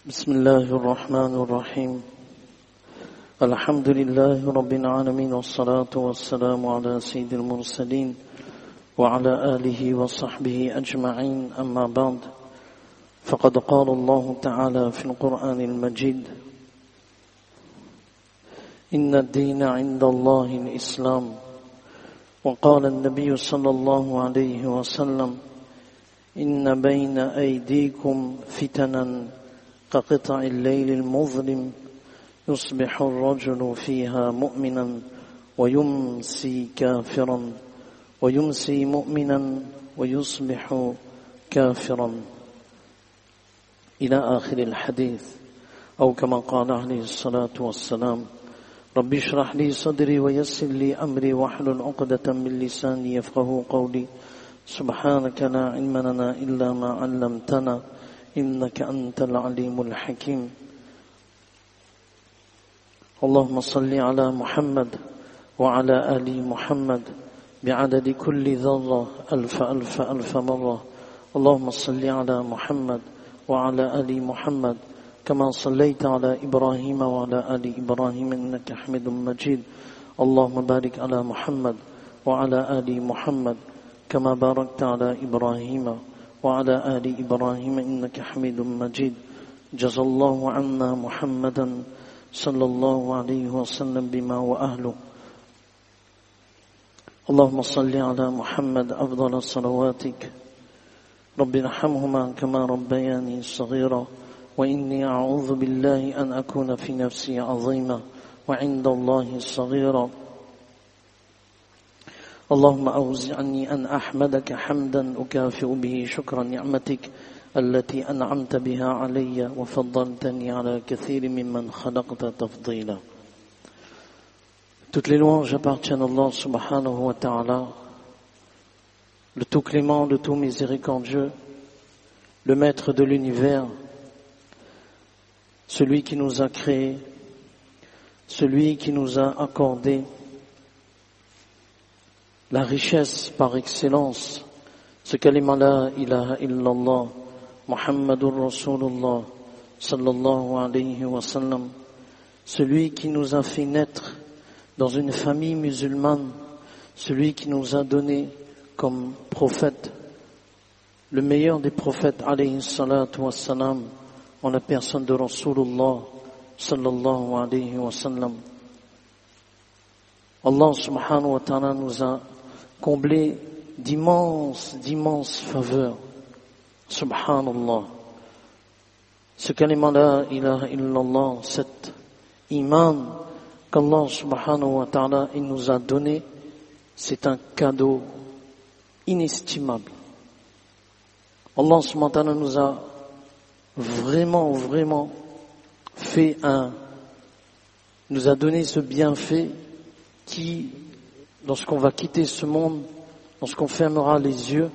بسم الله الرحمن الرحيم الحمد لله رب العالمين والصلاة والسلام على سيد المرسلين وعلى آله وصحبه أجمعين أما بعد فقد قال الله تعالى في القرآن المجيد إن الدين عند الله الإسلام وقال النبي صلى الله عليه وسلم إن بين أيديكم فتنا كقطع الليل المظلم يصبح الرجل فيها مؤمنا ويمسي كافرا ويمسي مؤمنا ويصبح كافرا إلى آخر الحديث أو كما قال عليه الصلاة والسلام رب اشرح لي صدري ويسر لي أمري واحلل عقدة من لساني يفقهوا قولي سبحانك لا علم لنا إلا ما علمتنا إنك أنت العليم الحكيم اللهم صل على محمد وعلى آل محمد بعدد كل ذرة ألف ألف ألف مرة اللهم صل على محمد وعلى آل محمد كما صليت على إبراهيم وعلى آل إبراهيم إنك حميد مجيد اللهم بارك على محمد وعلى آل محمد كما باركت على إبراهيم وعلى آل إبراهيم إنك حميد مجيد جزى الله عنا محمدا صلى الله عليه وسلم بما وأهله اللهم صل على محمد أفضل صلواتك رب ارحمهما كما ربياني صغيرا وإني أعوذ بالله أن أكون في نفسي عظيما وعند الله صغيرا اللهم أوزعني أن أحمدك حمدا أكافئ به شكر نعمتك التي أنعمت بها علي وفضلتني على كثير ممن خلقت تفضيلا. Toutes les louanges appartiennent à Allah subhanahu wa ta'ala, le tout clément, le tout miséricordieux, le maître de l'univers, celui qui nous a créés, celui qui nous a accordé la richesse par excellence, ce kalima la ilaha illallah, Muhammadur Rasulullah, sallallahu alayhi wa sallam, celui qui nous a fait naître dans une famille musulmane, celui qui nous a donné comme prophète, le meilleur des prophètes alayhi salatu wa salam, en la personne de Rasulullah, sallallahu alayhi wa sallam. Allah subhanahu wa ta'ala nous a comblé d'immenses faveurs. Subhanallah. Ce kalima la ilaha illallah, cet iman qu'Allah subhanahu wa ta'ala il nous a donné, c'est un cadeau inestimable. Allah subhanahu wa ta'ala nous a vraiment fait nous a donné ce bienfait qui, lorsqu'on va quitter ce monde, lorsqu'on fermera les yeux,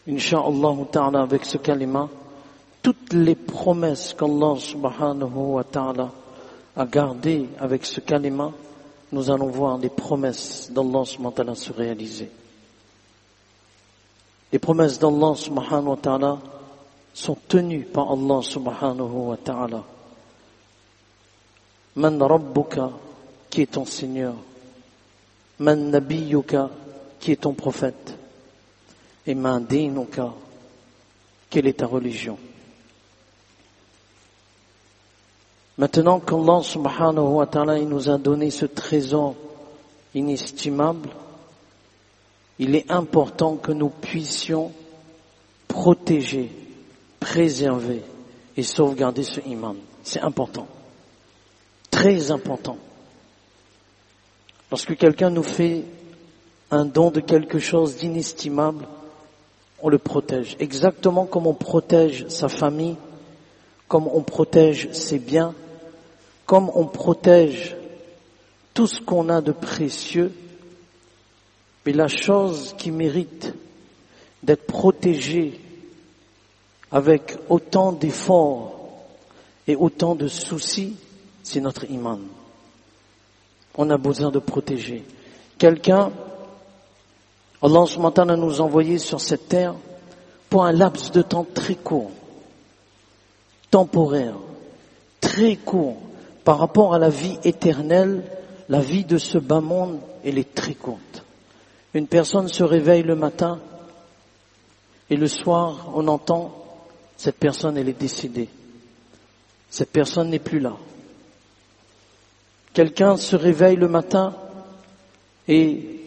Inch'Allah ta'ala, avec ce kalima, toutes les promesses qu'Allah subhanahu wa ta'ala a gardées avec ce kalima, nous allons voir les promesses d'Allah subhanahu wa ta'ala se réaliser. Les promesses d'Allah subhanahu wa ta'ala sont tenues par Allah subhanahu wa ta'ala. Man rabbuka, qui est ton Seigneur? Man nabiyuka, qui est ton prophète? Et man dinuka, quelle est ta religion? Maintenant qu'Allah subhanahu wa ta'ala il nous a donné ce trésor inestimable, il est important que nous puissions protéger, préserver et sauvegarder ce iman. C'est important. Très important. Lorsque quelqu'un nous fait un don de quelque chose d'inestimable, on le protège. Exactement comme on protège sa famille, comme on protège ses biens, comme on protège tout ce qu'on a de précieux. Mais la chose qui mérite d'être protégée avec autant d'efforts et autant de soucis, c'est notre iman. On a besoin de protéger. Quelqu'un, Allah subhanahu wa ta'ala nous a envoyé sur cette terre pour un laps de temps très court. temporaire, très court. Par rapport à la vie éternelle, la vie de ce bas monde, elle est très courte. Une personne se réveille le matin et le soir, on entend, cette personne, elle est décédée. Cette personne n'est plus là. Quelqu'un se réveille le matin et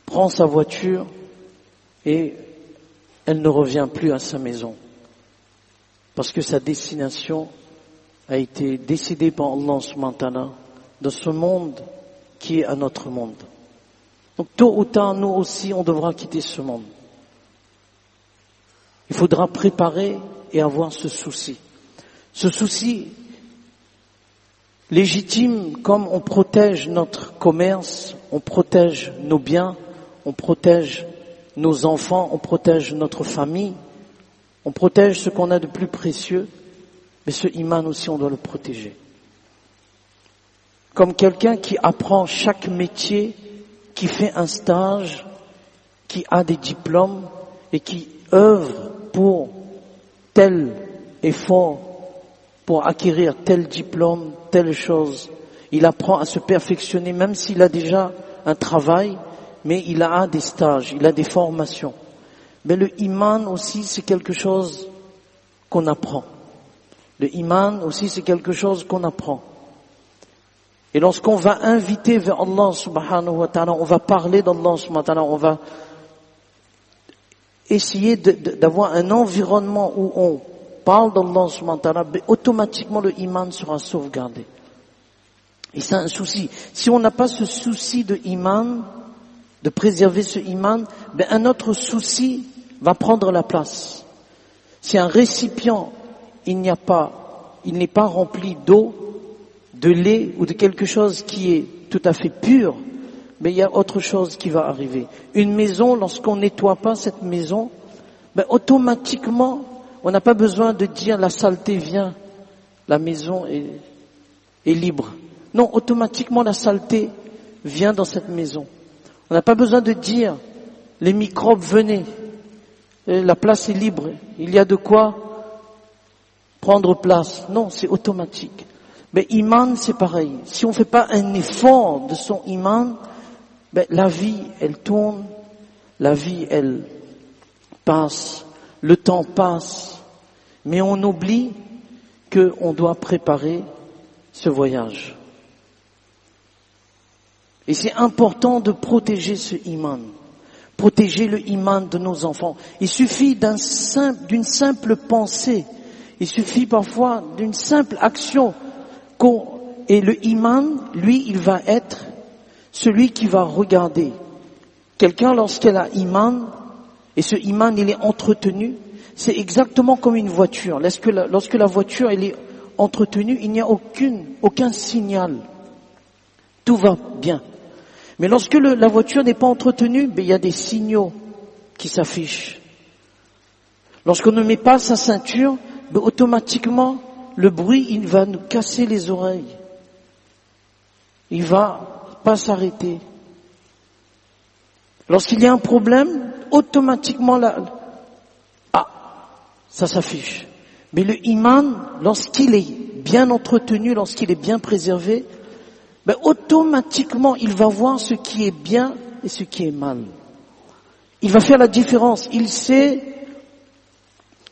prend sa voiture et elle ne revient plus à sa maison. Parce que sa destination a été décidée par Allah subhanahu wa ta'ala de ce monde qui est à notre monde. Donc tôt ou tard, nous aussi, on devra quitter ce monde. Il faudra préparer et avoir ce souci. Ce souci légitime, comme on protège notre commerce, on protège nos biens, on protège nos enfants, on protège notre famille, on protège ce qu'on a de plus précieux, mais ce iman aussi, on doit le protéger. Comme quelqu'un qui apprend chaque métier, qui fait un stage, qui a des diplômes et qui œuvre pour tel effort, pour acquérir tel diplôme, telle chose. Il apprend à se perfectionner, même s'il a déjà un travail, mais il a des stages, il a des formations. Mais le iman aussi, c'est quelque chose qu'on apprend. Le iman aussi, c'est quelque chose qu'on apprend. Et lorsqu'on va inviter vers Allah subhanahu wa ta'ala, on va parler d'Allah subhanahu wa ta'ala, on va essayer d'avoir un environnement où on parle d'Allah subhanahu wa ta'ala, automatiquement le iman sera sauvegardé. Et c'est un souci. Si on n'a pas ce souci de iman, de préserver ce iman, un autre souci va prendre la place. Si un récipient, il n'est pas rempli d'eau, de lait ou de quelque chose qui est tout à fait pur, il y a autre chose qui va arriver. Une maison, lorsqu'on nettoie pas cette maison, automatiquement, on n'a pas besoin de dire la saleté vient, la maison est libre. Non, automatiquement la saleté vient dans cette maison. On n'a pas besoin de dire les microbes venez, la place est libre, il y a de quoi prendre place. Non, c'est automatique. Mais iman, c'est pareil. Si on ne fait pas un effort de son iman, la vie, elle tourne, la vie, elle passe, le temps passe, mais on oublie qu'on doit préparer ce voyage. Et c'est important de protéger ce iman, protéger le iman de nos enfants. Il suffit d'une simple pensée, il suffit parfois d'une simple action. Et le iman, lui, il va être celui qui va regarder. Quelqu'un, lorsqu'elle a iman, et ce iman, il est entretenu, c'est exactement comme une voiture. Lorsque la voiture, elle est entretenue, il n'y a aucun signal. Tout va bien. Mais lorsque la voiture n'est pas entretenue, il y a des signaux qui s'affichent. Lorsqu'on ne met pas sa ceinture, automatiquement, le bruit, il va nous casser les oreilles. Il va pas s'arrêter. Lorsqu'il y a un problème, automatiquement ça s'affiche. Mais le iman, lorsqu'il est bien entretenu, lorsqu'il est bien préservé, automatiquement il va voir ce qui est bien et ce qui est mal. Il va faire la différence. Il sait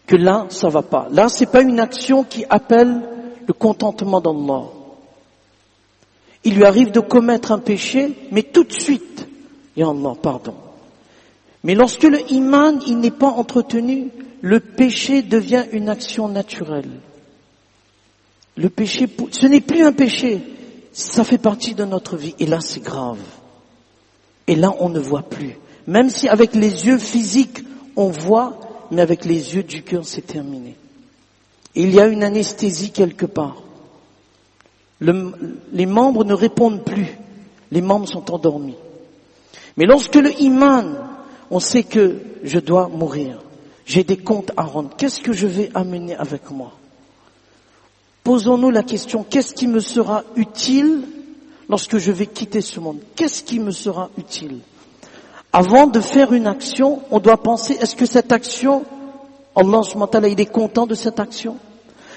que là, ça va pas. Là, c'est pas une action qui appelle le contentement d'Allah. Il lui arrive de commettre un péché, mais tout de suite, ya Allah, pardon. Mais lorsque le iman, il n'est pas entretenu, le péché devient une action naturelle. Le péché, ce n'est plus un péché, ça fait partie de notre vie. Et là, c'est grave. Et là, on ne voit plus. Même si avec les yeux physiques, on voit, mais avec les yeux du cœur, c'est terminé. Et il y a une anesthésie quelque part. Les membres ne répondent plus. Les membres sont endormis. Mais lorsque le iman, on sait que je dois mourir, j'ai des comptes à rendre, qu'est-ce que je vais amener avec moi? Posons-nous la question, qu'est-ce qui me sera utile lorsque je vais quitter ce monde? Qu'est-ce qui me sera utile? Avant de faire une action, on doit penser, est-ce que cette action, Allah subhanahu wa ta'ala, il est content de cette action?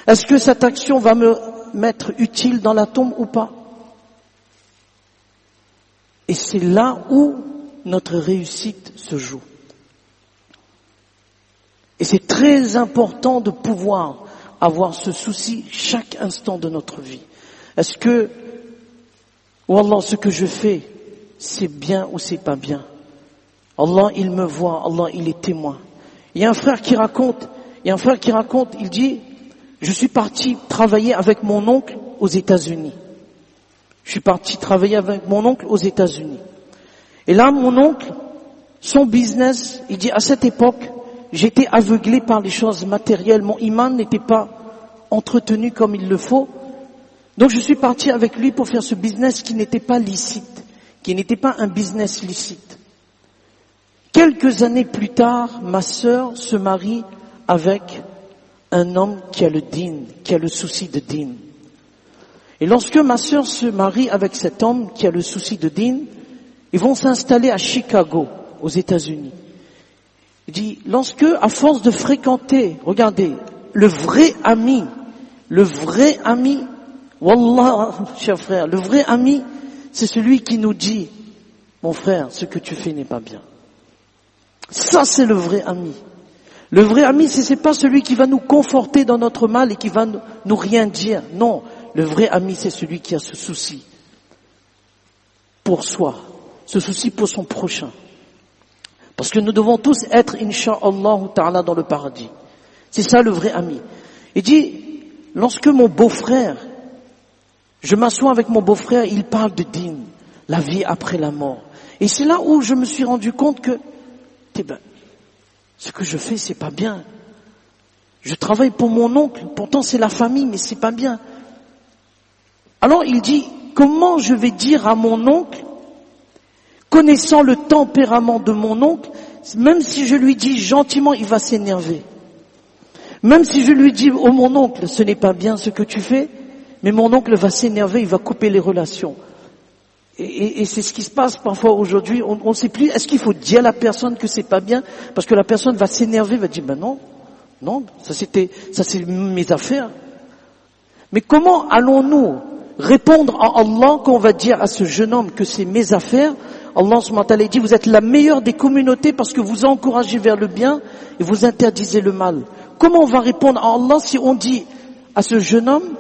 Est-ce que cette action va me m'être utile dans la tombe ou pas? Et c'est là où notre réussite se joue. Et c'est très important de pouvoir avoir ce souci chaque instant de notre vie. Est-ce que, Wallah, ce que je fais, c'est bien ou c'est pas bien? Allah, il me voit, Allah, il est témoin. Il y a un frère qui raconte, il dit, je suis parti travailler avec mon oncle aux États-Unis. Et là, mon oncle, son business, il dit, à cette époque, j'étais aveuglé par les choses matérielles. Mon iman n'était pas entretenu comme il le faut. Donc je suis parti avec lui pour faire ce business qui n'était pas licite, qui n'était pas un business licite. Quelques années plus tard, ma sœur se marie avec un homme qui a le din, qui a le souci de din. Et lorsque ma sœur se marie avec cet homme qui a le souci de din, ils vont s'installer à Chicago, aux États-Unis. Il dit, lorsque, à force de fréquenter, regardez, le vrai ami, wallah, cher frère, le vrai ami, c'est celui qui nous dit, mon frère, ce que tu fais n'est pas bien. Ça, c'est le vrai ami. Le vrai ami, c'est pas celui qui va nous conforter dans notre mal et qui va nous rien dire. Non, le vrai ami, c'est celui qui a ce souci pour soi, ce souci pour son prochain. Parce que nous devons tous être, incha'Allah ta'ala, dans le paradis. C'est ça le vrai ami. Il dit, lorsque mon beau-frère, je m'assois avec mon beau-frère, il parle de din, la vie après la mort. Et c'est là où je me suis rendu compte que, ce que je fais, c'est pas bien. Je travaille pour mon oncle, pourtant c'est la famille, mais c'est pas bien. Alors il dit, comment je vais dire à mon oncle, connaissant le tempérament de mon oncle, même si je lui dis gentiment, il va s'énerver. Même si je lui dis, oh mon oncle, ce n'est pas bien ce que tu fais, mais mon oncle va s'énerver, il va couper les relations. Et c'est ce qui se passe parfois aujourd'hui, on ne sait plus, est-ce qu'il faut dire à la personne que c'est pas bien, parce que la personne va s'énerver, va dire, ben non, ça c'est mes affaires. Mais comment allons-nous répondre à Allah quand on va dire à ce jeune homme que c'est mes affaires? Allah subhanahu wa ta'ala dit, vous êtes la meilleure des communautés parce que vous encouragez vers le bien et vous interdisez le mal. Comment on va répondre à Allah si on dit à ce jeune homme,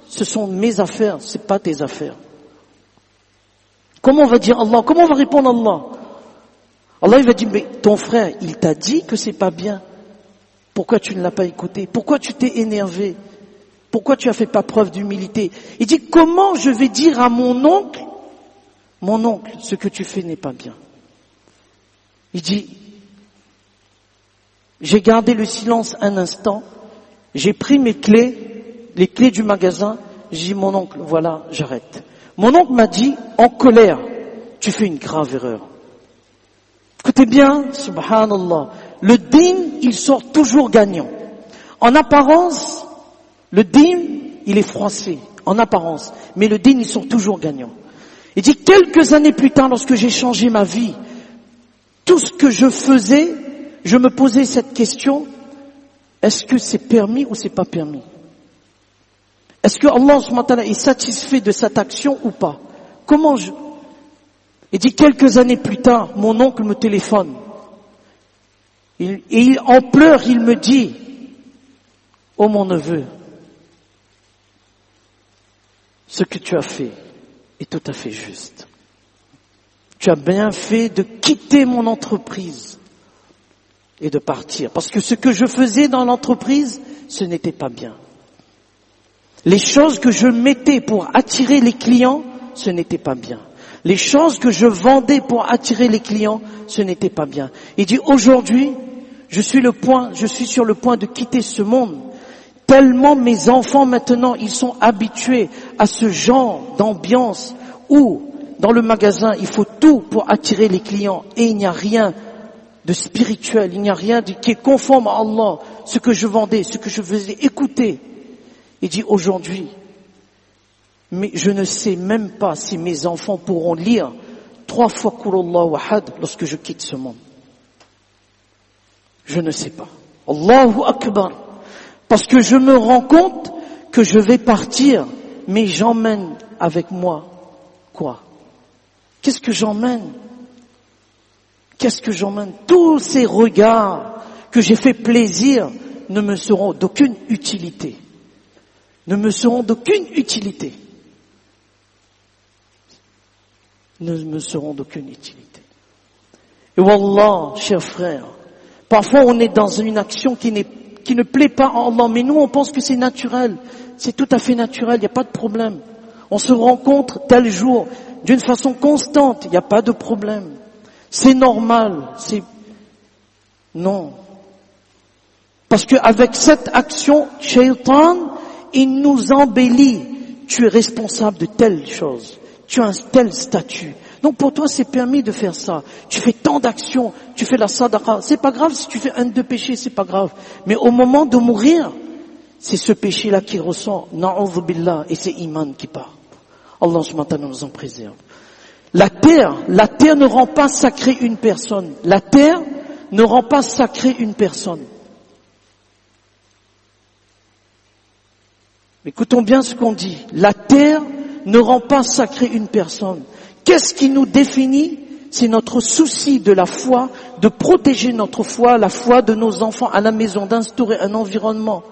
ce sont mes affaires, c'est pas tes affaires? Comment on va dire Allah? Comment on va répondre à Allah? Allah il va dire, mais ton frère, il t'a dit que c'est pas bien. Pourquoi tu ne l'as pas écouté? Pourquoi tu t'es énervé? Pourquoi tu as fait pas preuve d'humilité? Il dit, comment je vais dire à mon oncle, ce que tu fais n'est pas bien? Il dit, j'ai gardé le silence un instant, j'ai pris mes clés, les clés du magasin, j'ai dit, mon oncle, voilà, j'arrête. Mon oncle m'a dit, en colère, tu fais une grave erreur. Écoutez bien, subhanallah, le din, il sort toujours gagnant. En apparence, le din, il est froissé, en apparence, mais le din, il sort toujours gagnant. Il dit, quelques années plus tard, lorsque j'ai changé ma vie, tout ce que je faisais, je me posais cette question, est-ce que c'est permis ou c'est pas permis? Est-ce que Allah subhanahu wa ta'ala est satisfait de cette action ou pas? Il dit, quelques années plus tard, mon oncle me téléphone. En pleurs, il me dit, oh mon neveu, ce que tu as fait est tout à fait juste. Tu as bien fait de quitter mon entreprise et de partir. Parce que ce que je faisais dans l'entreprise, ce n'était pas bien. Les choses que je mettais pour attirer les clients, ce n'était pas bien. Les choses que je vendais pour attirer les clients, ce n'était pas bien. Il dit, aujourd'hui, je suis sur le point de quitter ce monde. Tellement mes enfants maintenant, ils sont habitués à ce genre d'ambiance où, dans le magasin, il faut tout pour attirer les clients et il n'y a rien de spirituel, il n'y a rien qui est conforme à Allah. Ce que je vendais, ce que je faisais écouter. Il dit aujourd'hui, mais je ne sais même pas si mes enfants pourront lire 3 fois Qul Allahu Ahad lorsque je quitte ce monde. Je ne sais pas. Allahu Akbar. Parce que je me rends compte que je vais partir, mais j'emmène avec moi quoi? Qu'est-ce que j'emmène? Qu'est-ce que j'emmène? Tous ces regards que j'ai fait plaisir ne me seront d'aucune utilité. Ne me seront d'aucune utilité. Ne me seront d'aucune utilité. Et wallah, chers frères, parfois on est dans une action qui ne plaît pas à Allah, mais nous on pense que c'est naturel. C'est tout à fait naturel, il n'y a pas de problème. On se rencontre tel jour, d'une façon constante, il n'y a pas de problème. C'est normal, non. Parce qu'avec cette action, Shaitan, il nous embellit. Tu es responsable de telle chose. Tu as un tel statut. Donc pour toi, c'est permis de faire ça. Tu fais tant d'actions, tu fais la sadaqa. C'est pas grave si tu fais un de péchés, c'est pas grave. Mais au moment de mourir, c'est ce péché-là qui ressent, na'udhu billah, et c'est iman qui part. Allah subhanahu wa ta'ala nous en préserve. La terre ne rend pas sacrée une personne. La terre ne rend pas sacrée une personne. Écoutons bien ce qu'on dit. La terre ne rend pas sacrée une personne. Qu'est-ce qui nous définit? C'est notre souci de la foi, de protéger notre foi, la foi de nos enfants à la maison, d'instaurer un environnement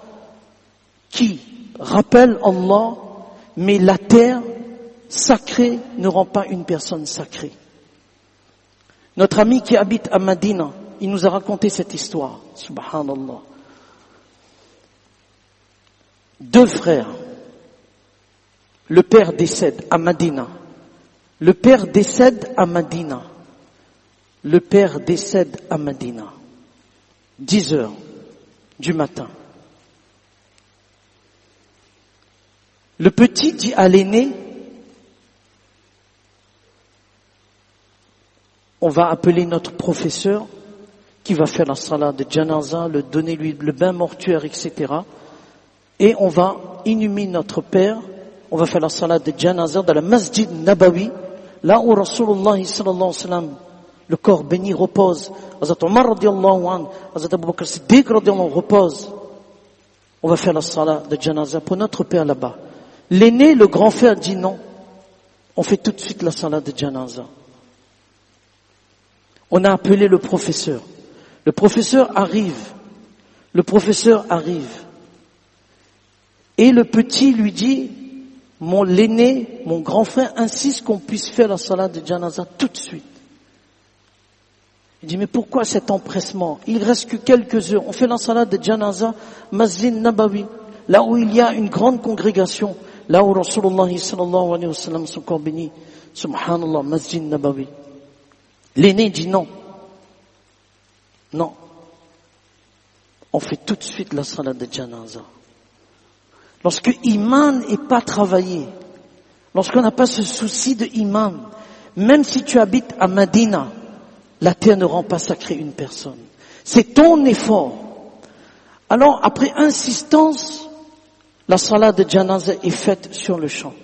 qui rappelle Allah, mais la terre sacrée ne rend pas une personne sacrée. Notre ami qui habite à Madina, il nous a raconté cette histoire, subhanallah. 2 frères, le père décède à Madina. Le père décède à Madina. Le père décède à Madina. 10 heures du matin. Le petit dit à l'aîné, on va appeler notre professeur qui va faire la salat de janaza, donner lui le bain mortuaire, etc. Et on va inhumer notre père, on va faire la salat de janaza dans la masjid Nabawi, là où Rasulullah sallallahu alayhi wa sallam, le corps béni repose. Hazrat Omar radiallahu anhu, Hazrat Abu Bakr Siddiq radiallahu anhu repose. On va faire la salat de janaza pour notre père là-bas. L'aîné, le grand frère dit non. On fait tout de suite la salat de janaza. On a appelé le professeur. Le professeur arrive. Et le petit lui dit, l'aîné, mon grand frère insiste qu'on puisse faire la salat de janaza tout de suite. Il dit, mais pourquoi cet empressement? Il reste que quelques heures. On fait la salat de janaza, Masjid Nabawi, là où il y a une grande congrégation, là où Rasulullah sallallahu alayhi wa sallam, son corps béni, subhanallah, Masjid Nabawi. L'aîné dit non. Non. On fait tout de suite la salat de janaza. Lorsque iman n'est pas travaillé, lorsqu'on n'a pas ce souci de iman, même si tu habites à Madina, la terre ne rend pas sacrée une personne. C'est ton effort. Alors, après insistance, la salat de janaza est faite sur le champ.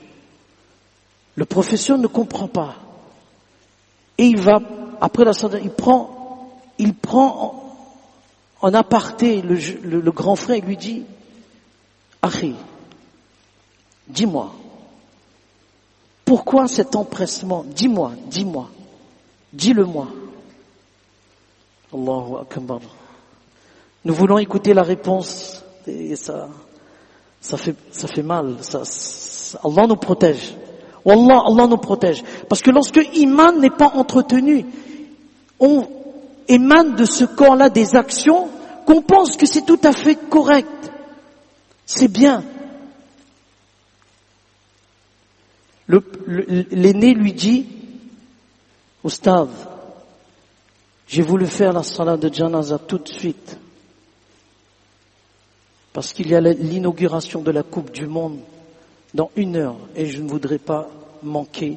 Le professeur ne comprend pas. Et il va, après la salat, il prend en aparté le grand frère et lui dit, Akhi, dis-moi, pourquoi cet empressement? Dis-moi, dis-le-moi. Allahu Akbar. Nous voulons écouter la réponse et ça fait mal. Allah nous protège. Wallah, Allah nous protège. Parce que lorsque iman n'est pas entretenu, on émane de ce corps-là des actions qu'on pense que c'est tout à fait correct. C'est bien. L'aîné lui dit, Oustaz, j'ai voulu faire la salat de janaza tout de suite. Parce qu'il y a l'inauguration de la Coupe du Monde dans 1 heure. Et je ne voudrais pas manquer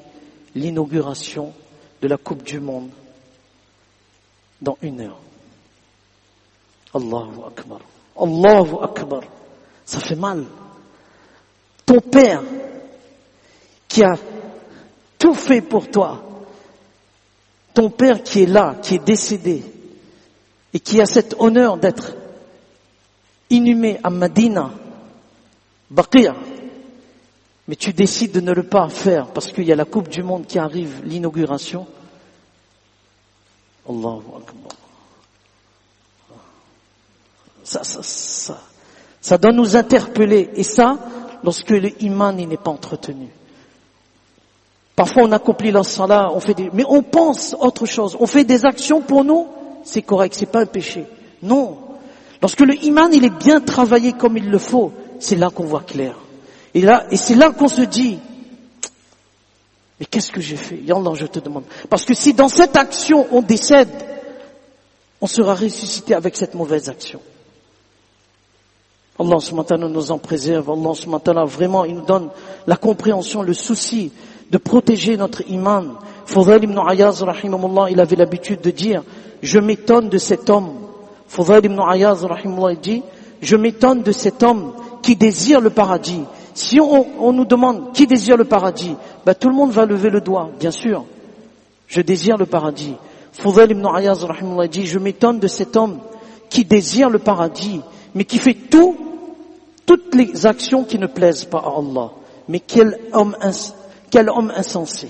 l'inauguration de la Coupe du Monde dans 1 heure. Allahu Akbar. Allahu Akbar. Ça fait mal. Ton père, qui a tout fait pour toi, ton père qui est là, qui est décédé, et qui a cet honneur d'être inhumé à Madina, Baqi'. Mais tu décides de ne le pas faire parce qu'il y a la Coupe du Monde qui arrive, l'inauguration. Allahu Akbar. Ça doit nous interpeller. Et ça, lorsque le iman n'est pas entretenu. Parfois on accomplit la salat, mais on pense autre chose. On fait des actions pour nous, c'est correct, c'est pas un péché. Non. Lorsque le iman il est bien travaillé comme il le faut, c'est là qu'on voit clair. Et c'est là qu'on se dit, mais qu'est-ce que j'ai fait? Ya Allah, je te demande. Parce que si dans cette action on décède, on sera ressuscité avec cette mauvaise action. Allah subhanahu wa ta'ala nous en préserve. Allah subhanahu wa ta'ala vraiment, il nous donne la compréhension, le souci de protéger notre iman. Fudayl ibn Ayaz, rahimahullah, il avait l'habitude de dire, je m'étonne de cet homme. Fudayl ibn Ayaz, rahimahullah, il dit, je m'étonne de cet homme qui désire le paradis. Si on nous demande qui désire le paradis, tout le monde va lever le doigt, bien sûr. Je désire le paradis. Fudayl ibn Ayaz, rahimahullah, dit, je m'étonne de cet homme qui désire le paradis, mais qui fait toutes les actions qui ne plaisent pas à Allah. Mais quel homme insensé.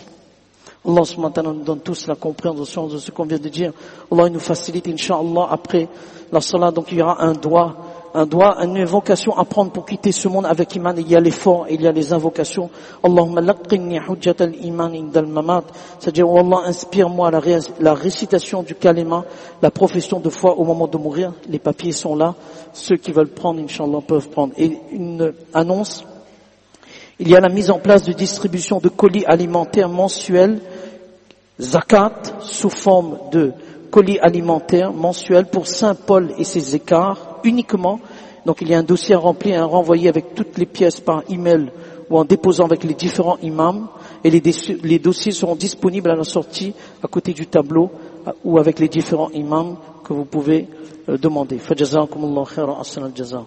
Allah subhanahu wa ta'ala nous donne tous la compréhension de ce qu'on vient de dire. Allah nous facilite, Inch'Allah, après la salat, donc il y aura un doigt, une invocation à prendre pour quitter ce monde avec iman. Il y a l'effort, il y a les invocations. Allahumma laqinni hujjat al-iman indal mamat. C'est-à-dire, oh Allah, inspire-moi la récitation du kalima, la profession de foi au moment de mourir. Les papiers sont là. Ceux qui veulent prendre, Inch'Allah, peuvent prendre. Et une annonce. Il y a la mise en place de distribution de colis alimentaires mensuels, zakat, sous forme de colis alimentaires mensuels pour Saint-Paul et ses écarts uniquement. Donc il y a un dossier à remplir et à renvoyer avec toutes les pièces par email ou en déposant avec les différents imams. Et les dossiers seront disponibles à la sortie à côté du tableau ou avec les différents imams que vous pouvez demander. Fajazakumullahu khairan, ahsanal jaza.